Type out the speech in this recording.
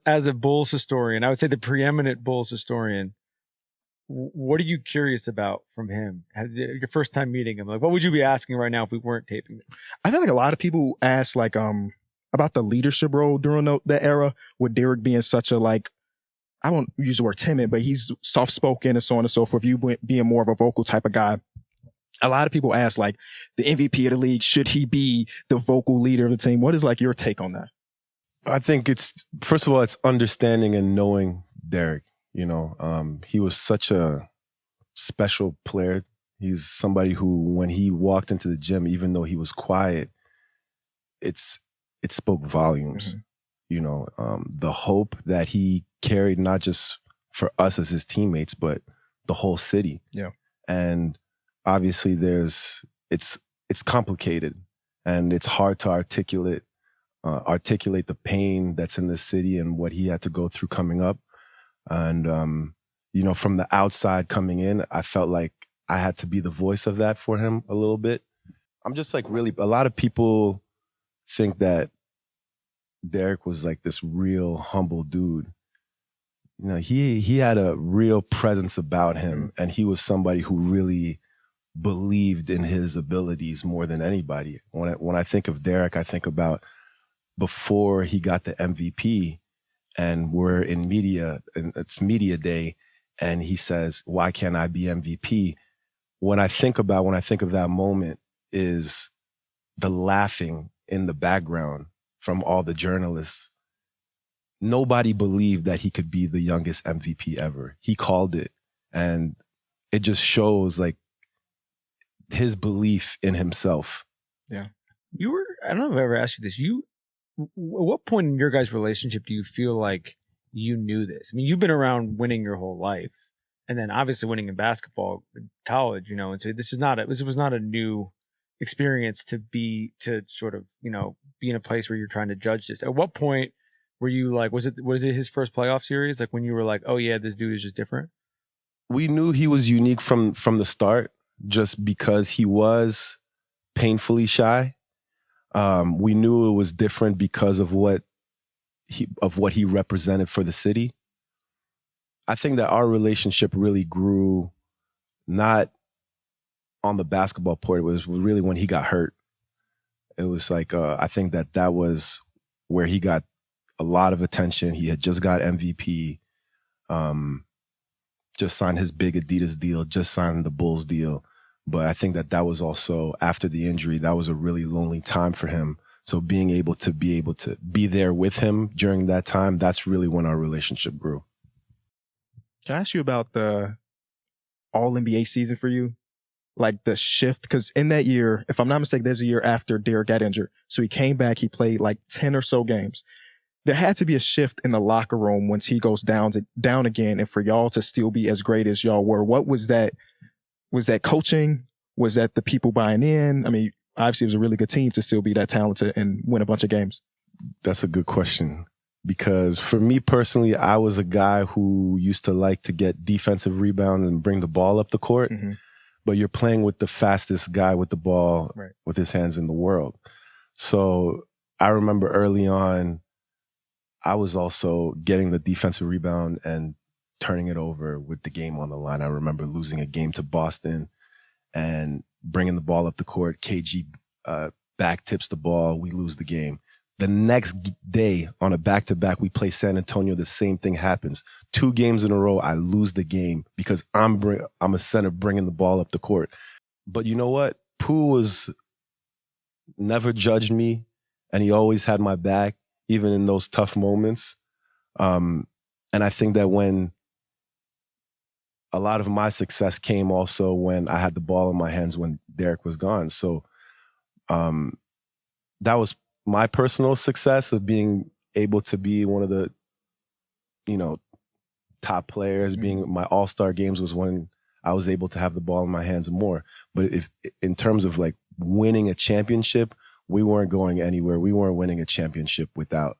as a Bulls historian, I would say the preeminent Bulls historian, what are you curious about from him? Your first time meeting him, like what would you be asking right now if we weren't taping it? I feel like a lot of people ask like about the leadership role during that era, with Derrick being such a, like, I won't use the word timid, but he's soft spoken and so on and so forth. You being more of a vocal type of guy. A lot of people ask, like, the MVP of the league, should he be the vocal leader of the team? What is like your take on that? I think first of all, it's understanding and knowing Derrick. You know, he was such a special player. He's somebody who, when he walked into the gym, even though he was quiet, it spoke volumes. Mm-hmm. You know, the hope that he carried, not just for us as his teammates, but the whole city. Yeah. And obviously it's complicated and it's hard to articulate the pain that's in this city and what he had to go through coming up. And, you know, from the outside coming in, I felt like I had to be the voice of that for him a little bit. I'm just like, really, a lot of people think that Derrick was like this real humble dude. You know, he had a real presence about him, and he was somebody who really believed in his abilities more than anybody. When I think of Derrick, I think about before he got the MVP, and we're in media, and it's media day, and he says, "Why can't I be MVP?" When I think of that moment is the laughing in the background from all the journalists. Nobody believed that he could be the youngest MVP ever. He called it, and it just shows like his belief in himself. Yeah. I don't know if I ever asked you this. At what point in your guys' relationship do you feel like you knew this? I mean, you've been around winning your whole life, and then obviously winning in basketball in college, you know, and so this was not a new experience to sort of, you know, be in a place where you're trying to judge this. At what point were you like, was it his first playoff series? Like when you were like, oh yeah, this dude is just different? We knew he was unique from the start, just because he was painfully shy. We knew it was different because of what he represented for the city. I think that our relationship really grew not on the basketball court. It was really when he got hurt. It was like, I think that was where he got a lot of attention. He had just got MVP, just signed his big Adidas deal, just signed the Bulls deal. But I think that was also, after the injury, that was a really lonely time for him. So being able to be there with him during that time, that's really when our relationship grew. Can I ask you about the All-NBA season for you? Like the shift, because in that year, if I'm not mistaken, there's a year after Derrick got injured. So he came back, he played like 10 or so games. There had to be a shift in the locker room once he goes down again, and for y'all to still be as great as y'all were. What was that? Was that coaching? Was that the people buying in? I mean, obviously it was a really good team to still be that talented and win a bunch of games. That's a good question, because for me personally, I was a guy who used to like to get defensive rebounds and bring the ball up the court. Mm-hmm. But you're playing with the fastest guy with the ball, right, with his hands in the world. So I remember early on, I was also getting the defensive rebound and turning it over with the game on the line. I remember losing a game to Boston and bringing the ball up the court. KG back tips the ball. We lose the game. The next day on a back-to-back, we play San Antonio. The same thing happens. 2 games in a row, I lose the game because I'm a center bringing the ball up the court. But you know what? Pooh never judged me, and he always had my back, even in those tough moments. And I think that when a lot of my success came also when I had the ball in my hands when Derrick was gone. So that was my personal success of being able to be one of the, you know, top players. Mm-hmm. Being my all-star games was when I was able to have the ball in my hands more. But if in terms of like winning a championship, we weren't going anywhere. We weren't winning a championship without